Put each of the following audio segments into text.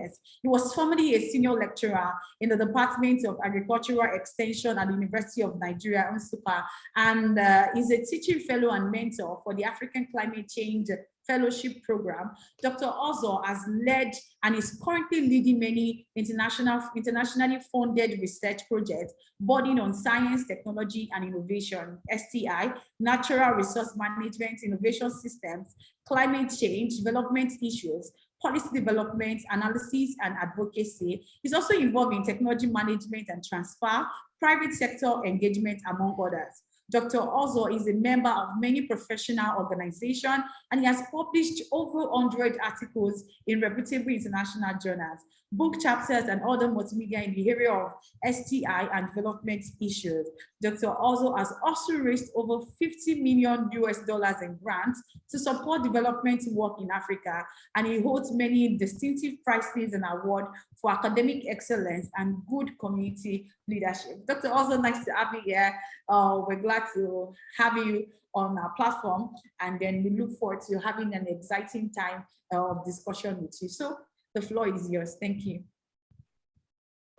years. He was formerly a senior lecturer in the Department of Agricultural Extension at the University of Nigeria, Nsukka, and is a teaching fellow and mentor for the African Climate Change Fellowship Program. Dr. Ozor has led and is currently leading many internationally funded research projects bordering on science, technology, and innovation, STI, natural resource management, innovation systems, climate change, development issues, policy development, analysis, and advocacy. He's also involved in technology management and transfer, private sector engagement, among others. Dr. Ozor is a member of many professional organizations, and he has published over 100 articles in reputable international journals, book chapters, and other multimedia in the area of STI and development issues. Dr. Ozor has also raised over $50 million in grants to support development work in Africa, and he holds many distinctive prizes and awards for academic excellence and good community leadership. Dr. Ozor, nice to have you here. We're glad to have you on our platform, and then we look forward to having an exciting time of discussion with you. So the floor is yours. Thank you.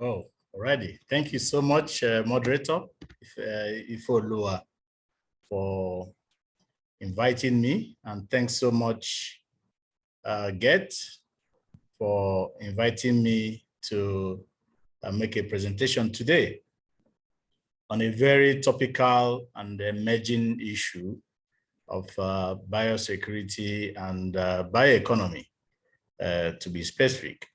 Oh, already. Thank you so much, moderator Ifolua, for inviting me, and thanks so much, Get, for inviting me to make a presentation today on a very topical and emerging issue of biosecurity and bioeconomy, to be specific.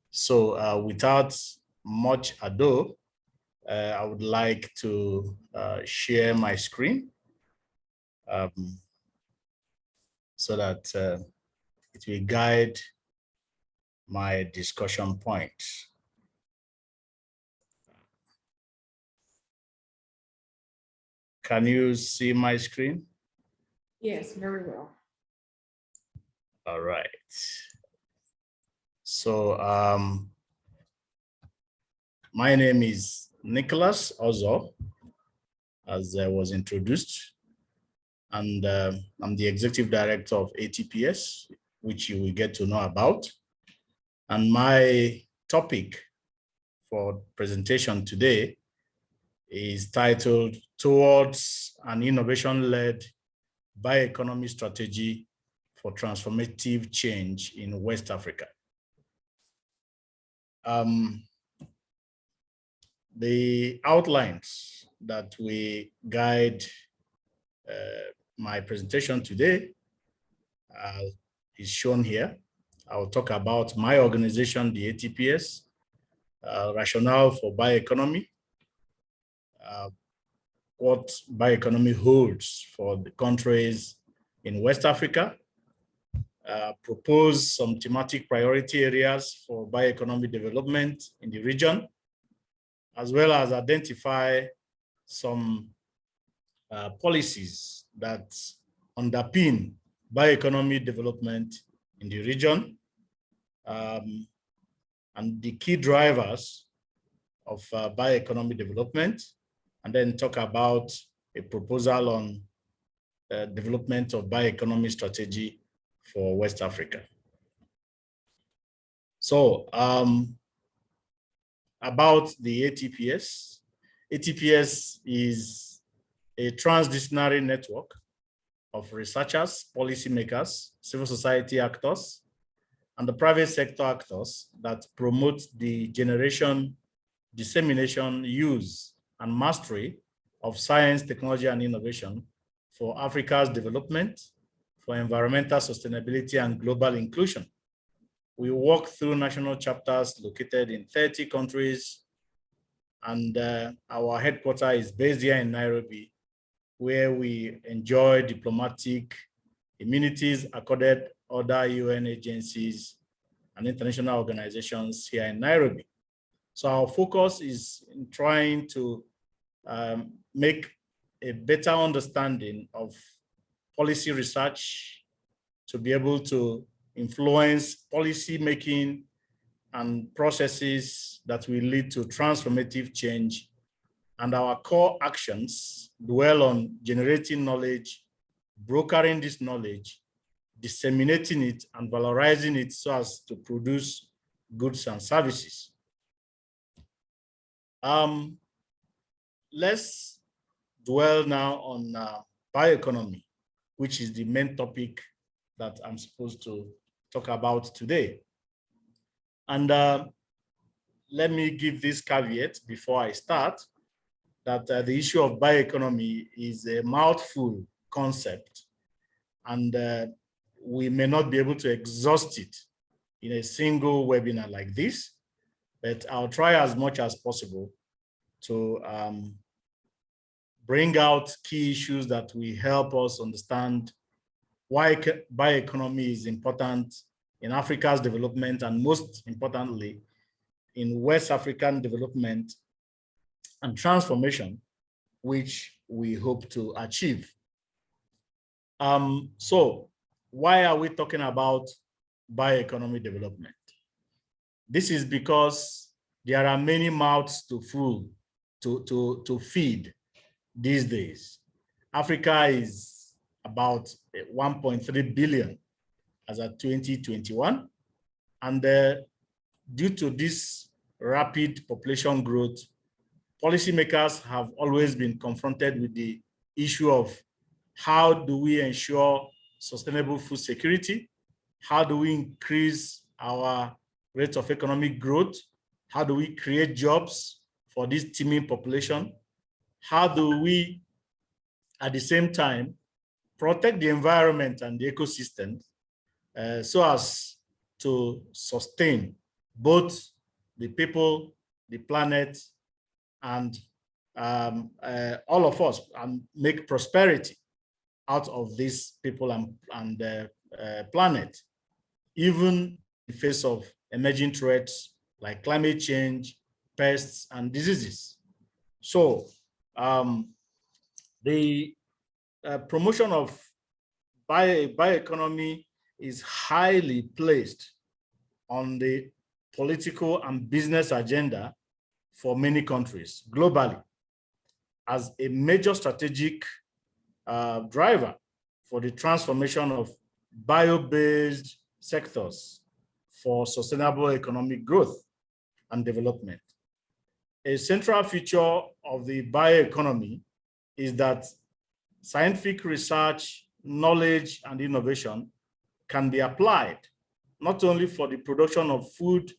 So without much ado, I would like to share my screen so that it will guide my discussion points. Can you see my screen? Yes, very well. All right. So my name is Nicholas Ozor, as I was introduced, and I'm the executive director of ATPS, which you will get to know about. And my topic for presentation today is titled Towards an Innovation-led Bioeconomy Strategy for Transformative Change in West Africa. The outlines that we guide my presentation today is shown here. I'll talk about my organization, the ATPS, rationale for bioeconomy, what bioeconomy holds for the countries in West Africa, propose some thematic priority areas for bioeconomy development in the region, as well as identify some policies that underpin bioeconomy development in the region, and the key drivers of bioeconomy development, and then talk about a proposal on development of bioeconomy strategy for West Africa. So about the ATPS. ATPS is a transdisciplinary network of researchers, policymakers, civil society actors, and the private sector actors that promote the generation, dissemination, use, and mastery of science, technology, and innovation for Africa's development, for environmental sustainability and global inclusion. We work through national chapters located in 30 countries, and our headquarters is based here in Nairobi, where we enjoy diplomatic immunities accorded other UN agencies and international organizations here in Nairobi. So our focus is in trying to make a better understanding of policy research to be able to influence policy making and processes that will lead to transformative change. And our core actions dwell on generating knowledge, brokering this knowledge, disseminating it, and valorizing it so as to produce goods and services. Let's dwell now on bioeconomy, which is the main topic that I'm supposed to talk about today. And let me give this caveat before I start, that the issue of bioeconomy is a mouthful concept, and we may not be able to exhaust it in a single webinar like this, but I'll try as much as possible to bring out key issues that will help us understand why bioeconomy is important in Africa's development, and most importantly, in West African development and transformation, which we hope to achieve. So why are we talking about bioeconomy development? This is because there are many mouths to feed these days. Africa is about 1.3 billion as of 2021. And due to this rapid population growth, policymakers have always been confronted with the issue of how do we ensure sustainable food security? How do we increase our rate of economic growth? How do we create jobs for this teeming population? How do we, at the same time, protect the environment and the ecosystem so as to sustain both the people, the planet, and all of us, and make prosperity out of these people and planet, even in the face of emerging threats like climate change, pests, and diseases. So the promotion of bioeconomy is highly placed on the political and business agenda for many countries globally as a major strategic driver for the transformation of bio-based sectors for sustainable economic growth and development. A central feature of the bioeconomy is that scientific research, knowledge, and innovation can be applied not only for the production of food,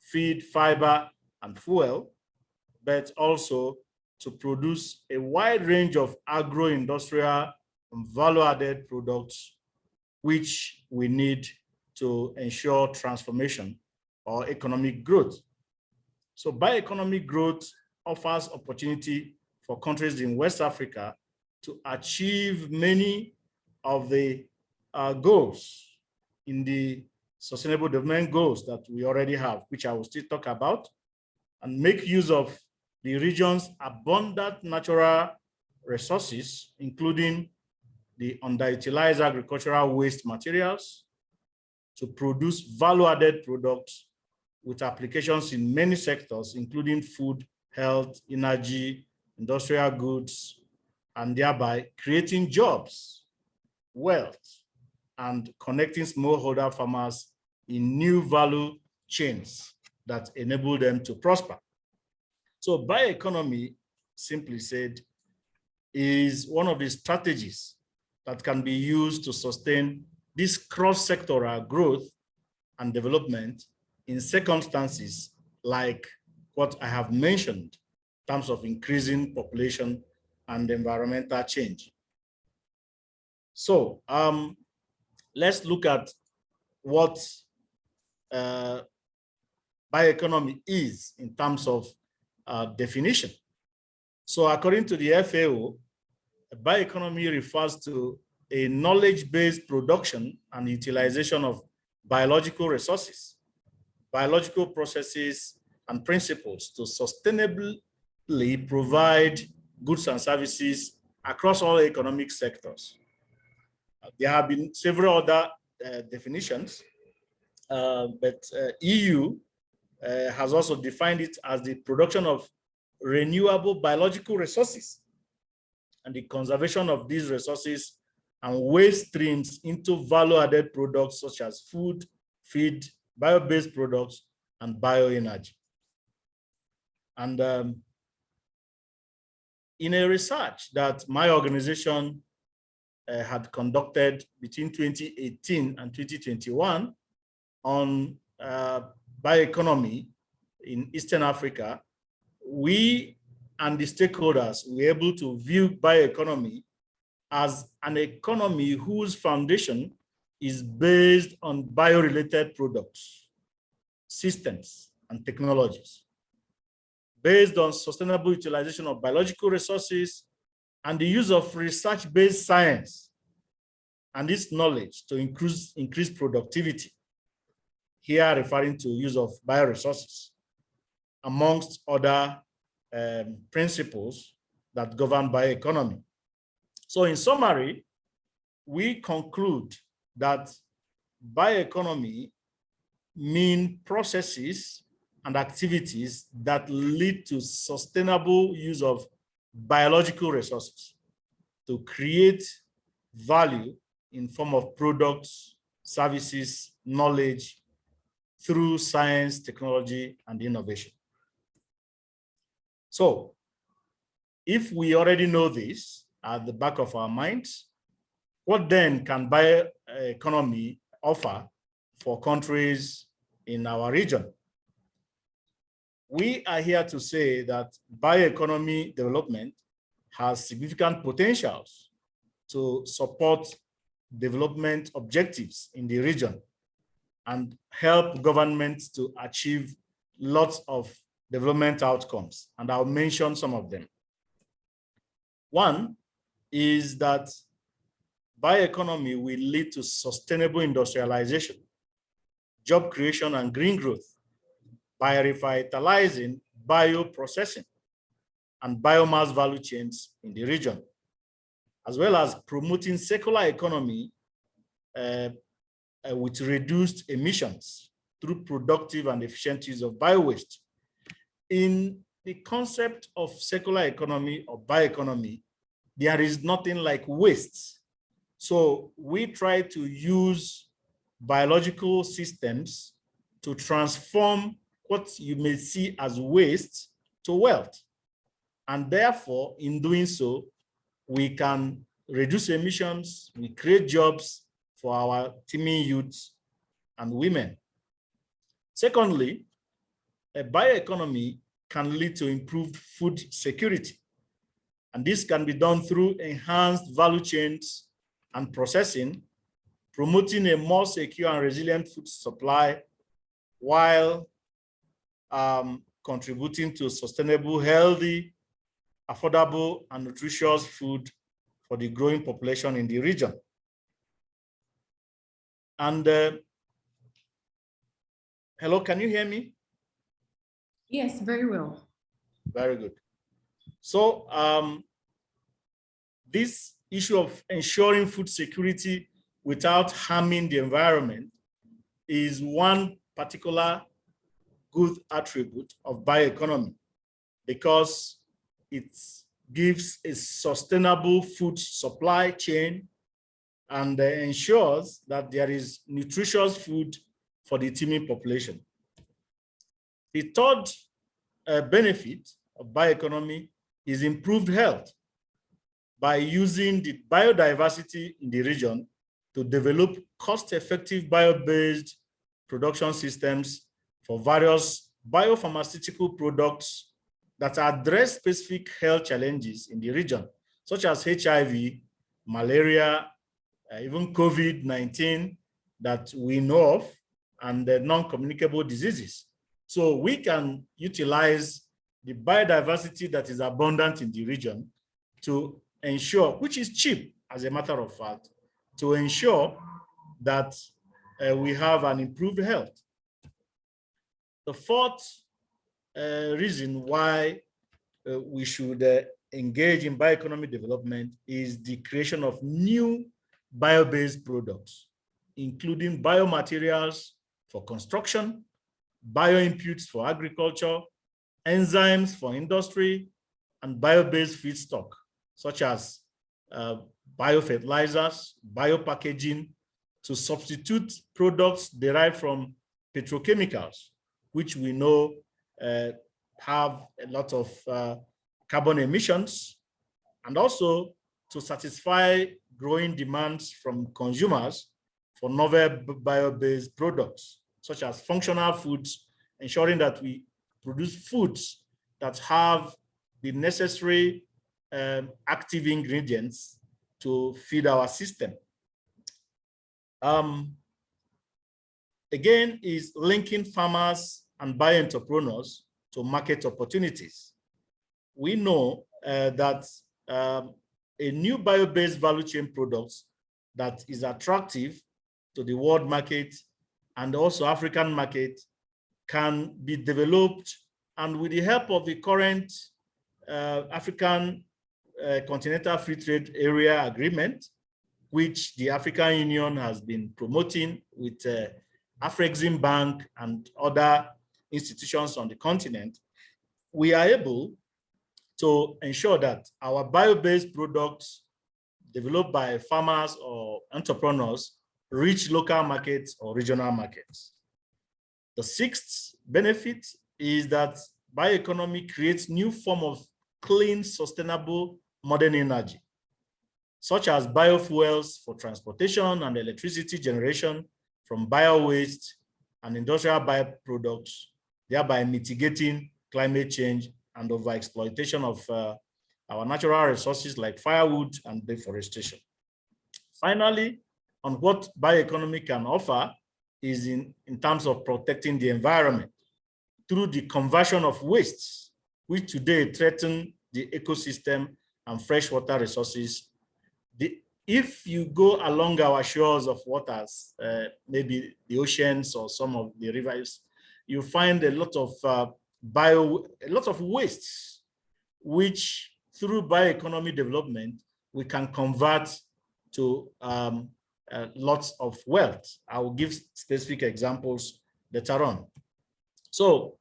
feed, fiber, and fuel, but also to produce a wide range of agro-industrial and value-added products, which we need to ensure transformation or economic growth. So bioeconomic growth offers opportunity for countries in West Africa to achieve many of the goals in the Sustainable Development Goals that we already have, which I will still talk about, and make use of the region's abundant natural resources, including the underutilized agricultural waste materials, to produce value-added products with applications in many sectors, including food, health, energy, industrial goods, and thereby creating jobs, wealth, and connecting smallholder farmers in new value chains that enable them to prosper. So bioeconomy, simply said, is one of the strategies that can be used to sustain this cross-sectoral growth and development in circumstances like what I have mentioned in terms of increasing population and environmental change. So let's look at what bioeconomy is in terms of definition. So according to the FAO, bioeconomy refers to a knowledge-based production and utilization of biological resources, biological processes, and principles to sustainably provide goods and services across all economic sectors. There have been several other definitions, but EU has also defined it as the production of renewable biological resources and the conservation of these resources and waste streams into value-added products such as food, feed, bio-based products, and bioenergy. And in a research that my organization had conducted between 2018 and 2021 on bioeconomy in Eastern Africa, we and the stakeholders were able to view bioeconomy as an economy whose foundation is based on bio-related products, systems, and technologies, based on sustainable utilization of biological resources and the use of research-based science and this knowledge to increase productivity, here referring to use of bioresources, amongst other principles that govern bioeconomy. So in summary, we conclude that bioeconomy mean processes and activities that lead to sustainable use of biological resources to create value in form of products, services, knowledge through science, technology, and innovation. So if we already know this at the back of our minds, what then can bioeconomy offer for countries in our region? We are here to say that bioeconomy development has significant potentials to support development objectives in the region and help governments to achieve lots of development outcomes. And I'll mention some of them. One is that bioeconomy will lead to sustainable industrialization, job creation, and green growth by revitalizing bioprocessing and biomass value chains in the region, as well as promoting circular economy with reduced emissions through productive and efficient use of biowaste. In the concept of circular economy or bioeconomy, there is nothing like waste. So we try to use biological systems to transform what you may see as waste to wealth. And therefore, in doing so, we can reduce emissions, we create jobs for our teeming youths and women. Secondly, a bioeconomy can lead to improved food security. And this can be done through enhanced value chains and processing, promoting a more secure and resilient food supply while contributing to sustainable, healthy, affordable, and nutritious food for the growing population in the region. And hello, can you hear me? Yes, very well. Very good. So this issue of ensuring food security without harming the environment is one particular good attribute of bioeconomy, because it gives a sustainable food supply chain and ensures that there is nutritious food for the teeming population. The third benefit of bioeconomy is improved health by using the biodiversity in the region to develop cost-effective bio-based production systems for various biopharmaceutical products that address specific health challenges in the region, such as HIV, malaria, even COVID-19 that we know of, and the non-communicable diseases. So we can utilize the biodiversity that is abundant in the region to ensure, which is cheap as a matter of fact, to ensure that we have an improved health. The fourth reason why we should engage in bioeconomy development is the creation of new bio-based products, including biomaterials for construction, bioinputs for agriculture, enzymes for industry, and bio-based feedstock, such as biofertilizers, biopackaging, to substitute products derived from petrochemicals, which we know have a lot of carbon emissions, and also to satisfy growing demands from consumers for novel bio-based products, such as functional foods, ensuring that we produce foods that have the necessary active ingredients to feed our system. Again, is linking farmers and bio-entrepreneurs to market opportunities. We know that a new bio-based value chain product that is attractive to the world market and also African market can be developed, and with the help of the current African Continental Free Trade Area Agreement, which the African Union has been promoting with Afrexim Bank and other institutions on the continent, we are able to ensure that our bio-based products developed by farmers or entrepreneurs reach local markets or regional markets. The sixth benefit is that bioeconomy creates new form of clean, sustainable, modern energy, such as biofuels for transportation and electricity generation from bio-waste and industrial bioproducts, thereby mitigating climate change and overexploitation of our natural resources like firewood and deforestation. Finally, on what bioeconomy can offer is in terms of protecting the environment through the conversion of wastes, which today threaten the ecosystem and freshwater resources. If you go along our shores of waters, maybe the oceans or some of the rivers, you find a lot of wastes, which through bioeconomy development, we can convert to lots of wealth. I will give specific examples later on. So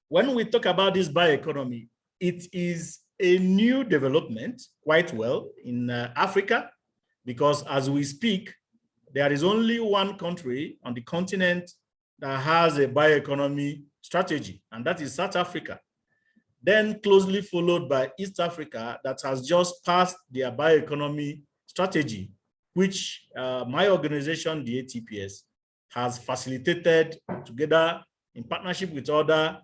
when we talk about this bioeconomy, it is a new development quite well in Africa, because as we speak, there is only one country on the continent that has a bioeconomy strategy, and that is South Africa. Then closely followed by East Africa that has just passed their bioeconomy strategy, which my organization, the ATPS, has facilitated together in partnership with other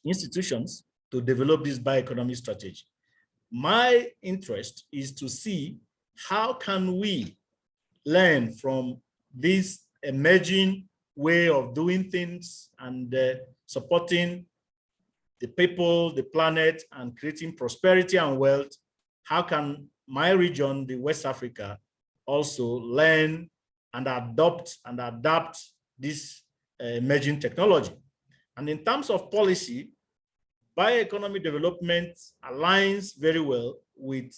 institutions to develop this bioeconomy strategy. My interest is to see how can we learn from this emerging way of doing things and supporting the people, the planet, and creating prosperity and wealth. How can my region, the West Africa, also learn and adopt and adapt this emerging technology? And in terms of policy, bioeconomy development aligns very well with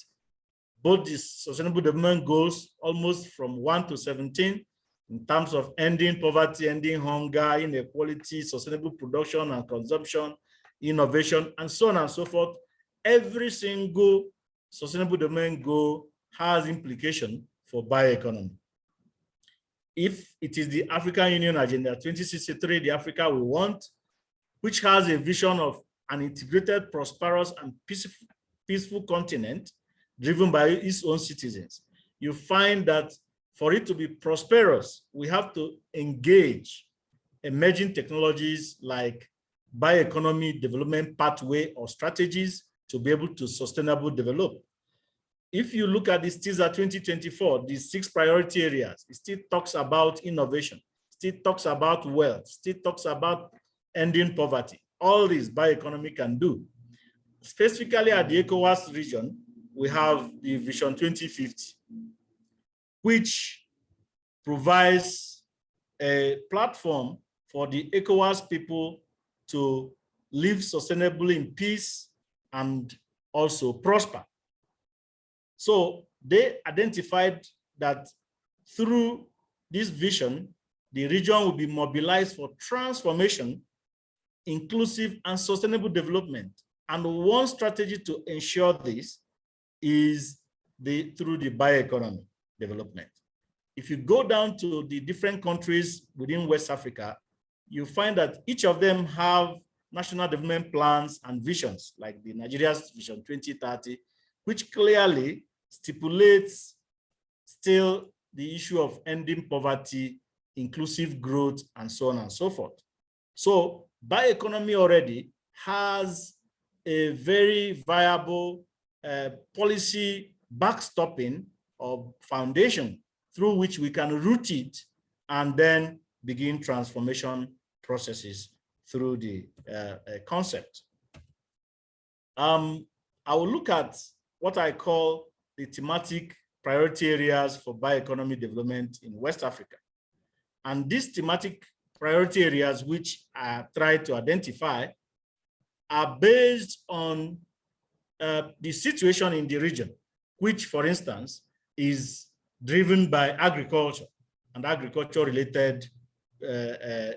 both the Sustainable Development Goals, almost from 1 to 17, in terms of ending poverty, ending hunger, inequality, sustainable production and consumption, innovation, and so on and so forth. Every single Sustainable Development Goal has implication for bioeconomy. If it is the African Union Agenda 2063, the Africa we want, which has a vision of an integrated, prosperous, and peaceful continent driven by its own citizens, you find that for it to be prosperous, we have to engage emerging technologies like bioeconomy development pathway or strategies to be able to sustainably develop. If you look at this TISA 2024, these 6 priority areas, it still talks about innovation, still talks about wealth, still talks about ending poverty. All this bioeconomy can do. Specifically at the ECOWAS region, we have the Vision 2050, which provides a platform for the ECOWAS people to live sustainably in peace and also prosper. So they identified that through this vision, the region will be mobilized for transformation, inclusive and sustainable development. And one strategy to ensure this is through the bioeconomy development. If you go down to the different countries within West Africa, you find that each of them have national development plans and visions, like the Nigeria's Vision 2030, which clearly stipulates still the issue of ending poverty, inclusive growth, and so on and so forth. So bioeconomy already has a very viable policy backstopping or foundation through which we can root it and then begin transformation processes through the concept. I will look at what I call the thematic priority areas for bioeconomy development in West Africa. And these thematic priority areas, which I tried to identify, are based on the situation in the region, which, for instance, is driven by agriculture and agriculture-related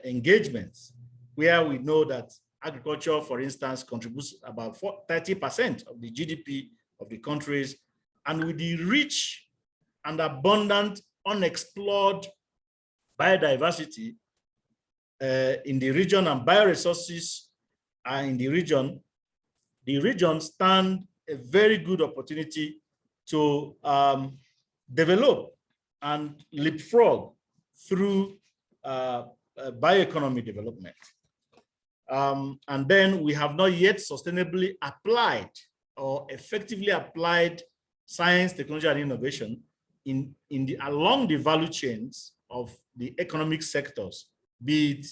engagements, where we know that agriculture, for instance, contributes about 30% of the GDP of the countries, and with the rich and abundant unexplored biodiversity in the region and bioresources are in the region stand a very good opportunity to develop and leapfrog through bioeconomy development. And then we have not yet sustainably applied or effectively applied science, technology, and innovation along the value chains of the economic sectors, be it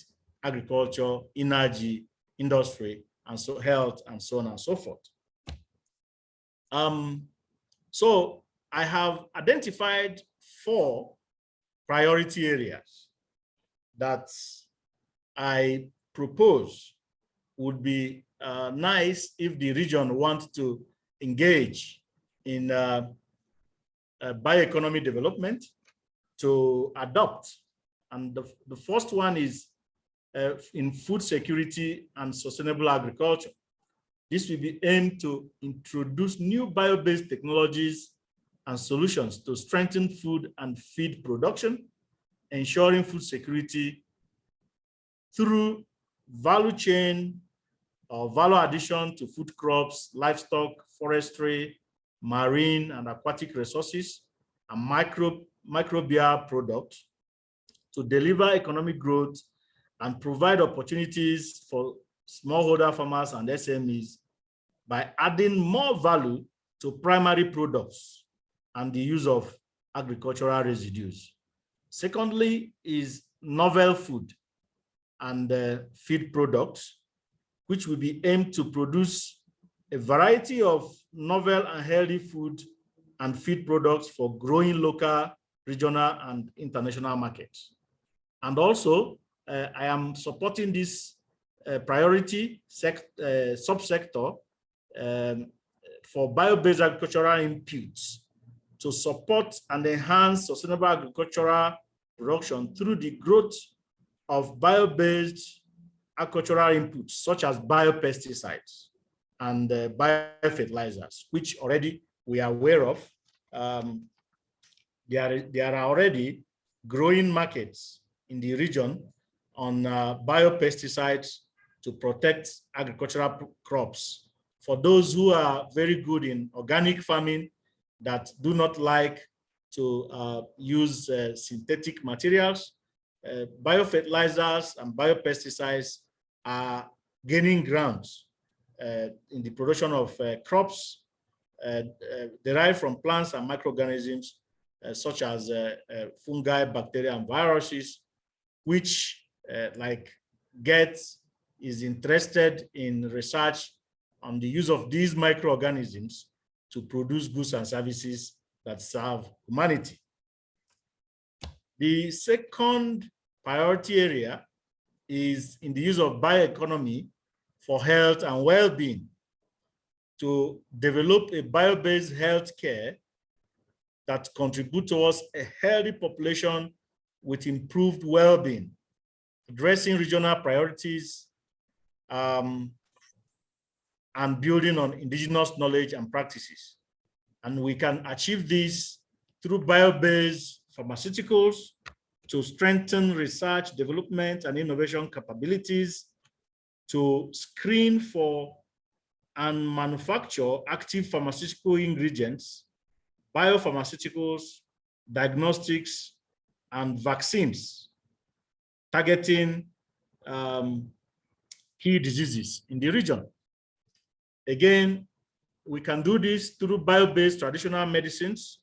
agriculture, energy, industry, and so health, and so on and so forth. So I have identified 4 priority areas that I propose would be nice if the region wants to engage in bioeconomy development to adopt. And the first one is in food security and sustainable agriculture. This will be aimed to introduce new bio-based technologies and solutions to strengthen food and feed production, ensuring food security through value chain or value addition to food crops, livestock, forestry, marine and aquatic resources, and microbial products to deliver economic growth and provide opportunities for smallholder farmers and SMEs by adding more value to primary products and the use of agricultural residues. Secondly is novel food and feed products, which will be aimed to produce a variety of novel and healthy food and feed products for growing local, regional, and international markets. And also, I am supporting this priority subsector for bio-based agricultural inputs to support and enhance sustainable agricultural production through the growth of bio-based agricultural inputs, such as biopesticides and biofertilizers, which already we are aware of. There are already growing markets in the region on biopesticides to protect agricultural crops. For those who are very good in organic farming that do not like to use synthetic materials, biofertilizers and biopesticides are gaining grounds in the production of crops derived from plants and microorganisms such as fungi, bacteria, and viruses, which like GETS is interested in research on the use of these microorganisms to produce goods and services that serve humanity. The second priority area is in the use of bioeconomy for health and well-being to develop a bio-based healthcare that contributes towards a healthy population with improved well-being, addressing regional priorities, and building on indigenous knowledge and practices. And we can achieve this through bio-based pharmaceuticals, to strengthen research, development, and innovation capabilities, to screen for and manufacture active pharmaceutical ingredients, biopharmaceuticals, diagnostics, and vaccines, targeting key diseases in the region. Again, we can do this through bio-based traditional medicines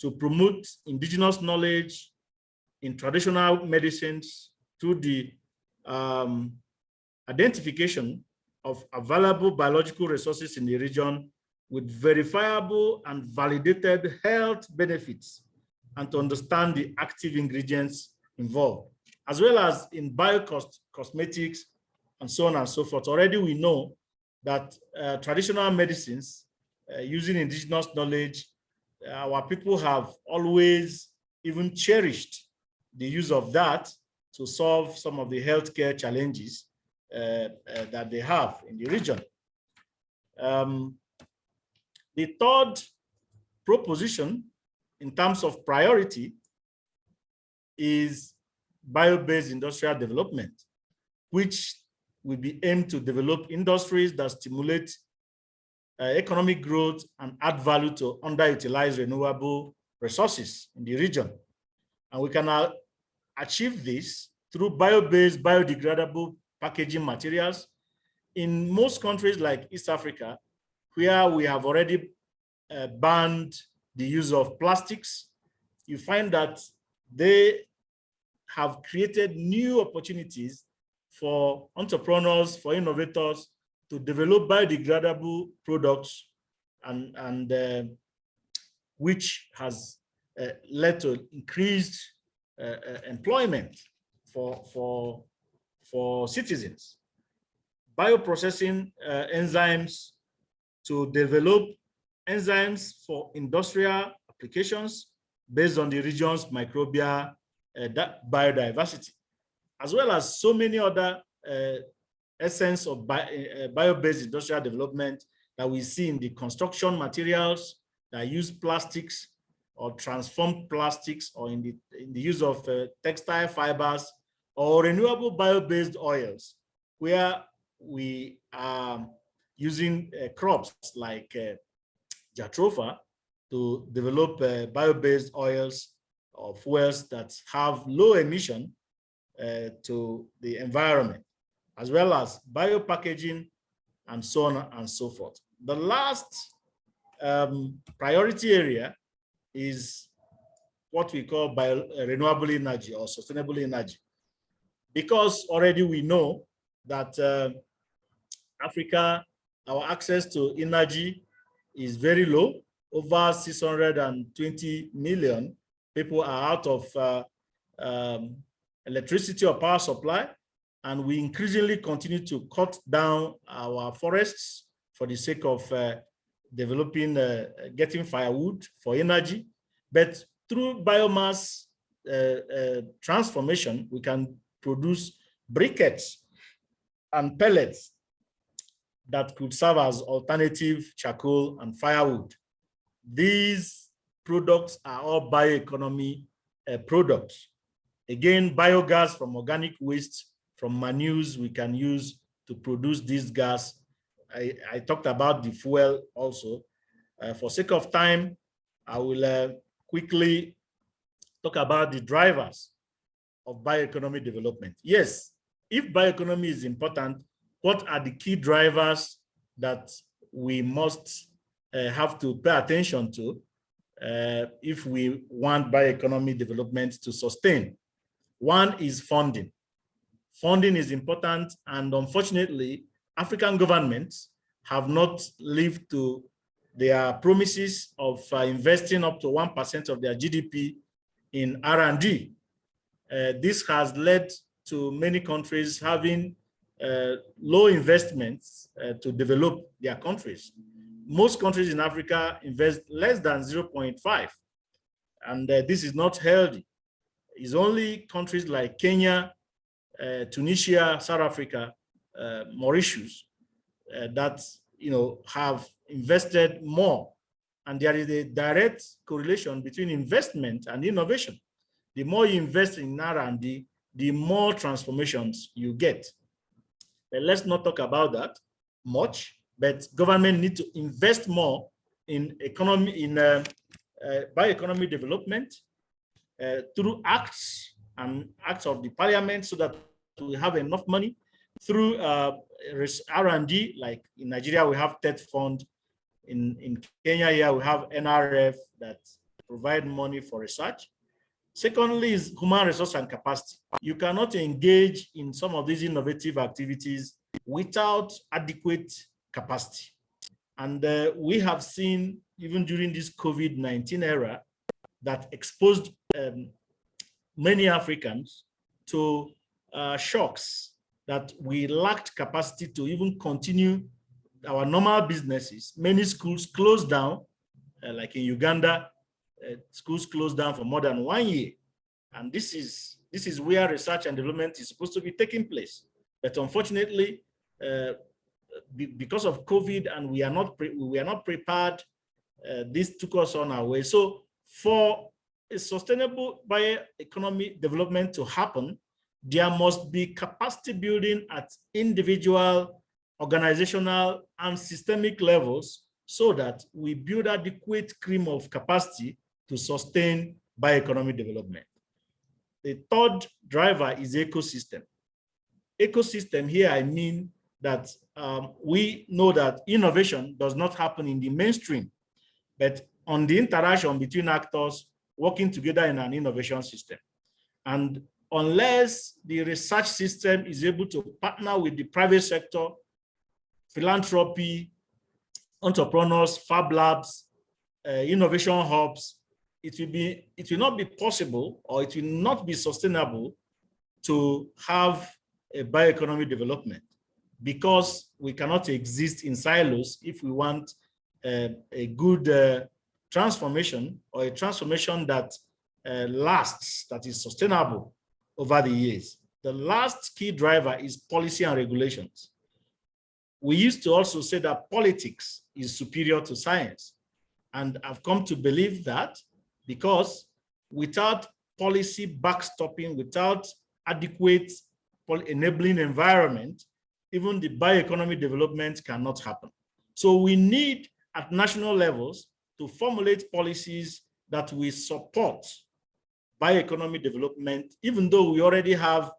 to promote indigenous knowledge in traditional medicines through the identification of available biological resources in the region with verifiable and validated health benefits, and to understand the active ingredients involved, as well as in biocosmetics and so on and so forth. Already we know that traditional medicines using indigenous knowledge, our people have always even cherished the use of that to solve some of the healthcare challenges that they have in the region. The third proposition in terms of priority is bio-based industrial development, which will be aimed to develop industries that stimulate economic growth and add value to underutilized renewable resources in the region. And we can achieve this through bio-based, biodegradable packaging materials. In most countries like East Africa, where we have already banned the use of plastics, you find that they have created new opportunities for entrepreneurs, for innovators to develop biodegradable products, and which has led to increased employment for citizens. Bioprocessing enzymes to develop enzymes for industrial applications based on the region's microbial biodiversity, as well as so many other essence of bio-based industrial development that we see in the construction materials that use plastics or transformed plastics, or in the use of textile fibers or renewable bio-based oils, where we are using crops like jatropha to develop bio-based oils or fuels that have low emission to the environment, as well as biopackaging and so on and so forth. The last priority area is what we call renewable energy or sustainable energy, because already we know that Africa, our access to energy is very low. Over 620 million people are out of electricity or power supply, and we increasingly continue to cut down our forests for the sake of developing, getting firewood for energy. But through biomass transformation, we can produce briquettes and pellets that could serve as alternative charcoal and firewood. These products are all bioeconomy products. Again, biogas from organic waste, from manures, we can use to produce this gas. I talked about the fuel also. For sake of time, I will quickly talk about the drivers of bioeconomy development. Yes, if bioeconomy is important, what are the key drivers that we must have to pay attention to if we want bioeconomy development to sustain? One is funding. Funding is important, and unfortunately, African governments have not lived to their promises of investing up to 1% of their GDP in R&D. This has led to many countries having low investments to develop their countries. Most countries in Africa invest less than 0.5, and this is not healthy. It's only countries like Kenya, Tunisia, South Africa, Mauritius that have invested more, and there is a direct correlation between investment and innovation. the more you invest in R&D, the more transformations you get. But let's not talk about that much, but government need to invest more in bioeconomy development through acts and acts of the parliament, so that we have enough money through R&D. Like in Nigeria, we have TED Fund. In Kenya, here we have NRF that provide money for research. Secondly is human resource and capacity. You cannot engage in some of these innovative activities without adequate capacity. And we have seen, even during this COVID-19 era, that exposed many Africans to shocks, that we lacked capacity to even continue our normal businesses. Many schools closed down, like in Uganda, schools closed down for more than 1 year. And this is where research and development is supposed to be taking place. But unfortunately, because of COVID, and we are not prepared, this took us on our way. So for a sustainable bioeconomy development to happen, there must be capacity building at individual, organizational, and systemic levels, so that we build adequate cream of capacity to sustain bioeconomy development. The third driver is ecosystem. Ecosystem here, I mean that we know that innovation does not happen in the mainstream, but on the interaction between actors working together in an innovation system. And unless the research system is able to partner with the private sector, philanthropy, entrepreneurs, fab labs, innovation hubs, it will not be possible, or it will not be sustainable to have a bioeconomy development, because we cannot exist in silos if we want a good transformation, or a transformation that lasts, that is sustainable over the years. The last key driver is policy and regulations. We used to also say that politics is superior to science. And I've come to believe that, because without policy backstopping, without adequate enabling environment, even the bioeconomy development cannot happen. So we need, at national levels, to formulate policies that will support bioeconomy development, even though we already have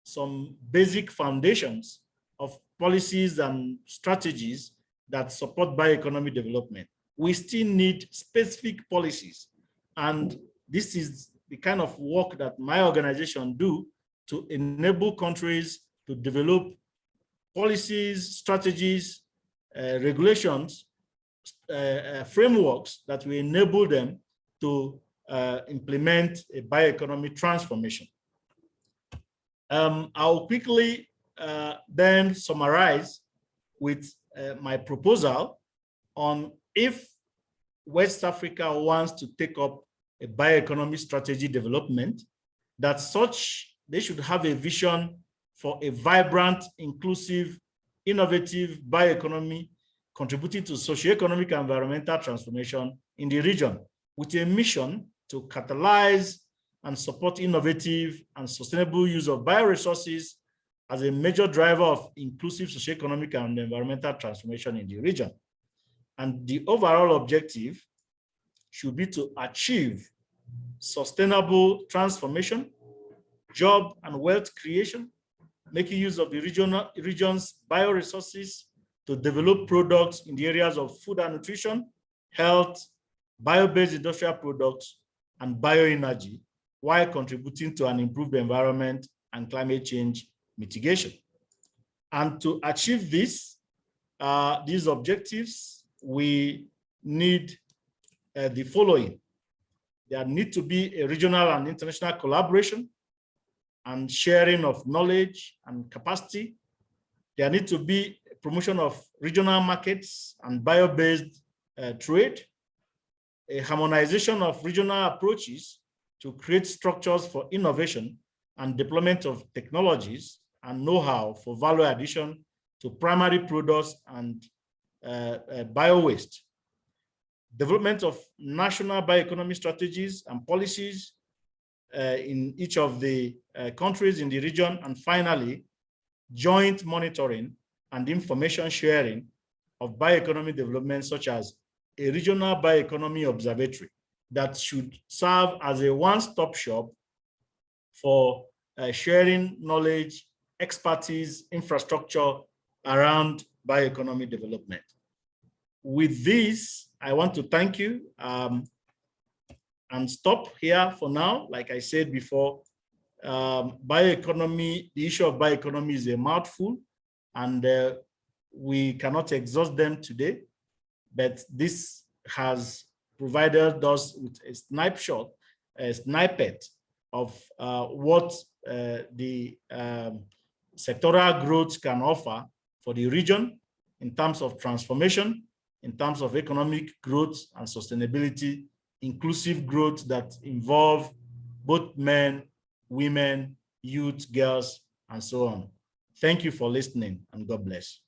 some basic foundations of policies and strategies that support bioeconomy development. We still need specific policies. And this is the kind of work that my organization do to enable countries to develop policies, strategies, regulations, frameworks that will enable them to implement a bioeconomy transformation. I'll quickly then summarize with my proposal on, if West Africa wants to take up a bioeconomy strategy development, that they should have a vision for a vibrant, inclusive, innovative bioeconomy contributing to socioeconomic and environmental transformation in the region, with a mission to catalyze and support innovative and sustainable use of bioresources as a major driver of inclusive socioeconomic and environmental transformation in the region. And the overall objective should be to achieve sustainable transformation, job and wealth creation, making use of the region's bioresources to develop products in the areas of food and nutrition, health, bio-based industrial products, and bioenergy, while contributing to an improved environment and climate change mitigation. And to achieve this, these objectives, we need the following. There need to be a regional and international collaboration and sharing of knowledge and capacity. There need to be a promotion of regional markets and bio-based trade, a harmonization of regional approaches to create structures for innovation and deployment of technologies and know-how for value addition to primary products and bio-waste. Development of national bioeconomy strategies and policies, in each of the countries in the region, and finally, joint monitoring and information sharing of bioeconomy development, such as a regional bioeconomy observatory that should serve as a one-stop shop for sharing knowledge, expertise, infrastructure around bioeconomy development. With this, I want to thank you and stop here for now. Like I said before, bioeconomy, the issue of bioeconomy is a mouthful, and we cannot exhaust them today, but this has provided us with a snapshot, a snippet of what the sectoral growth can offer for the region in terms of transformation, in terms of economic growth and sustainability, inclusive growth that involve both men, women, youth, girls, and so on. Thank you for listening, and God bless.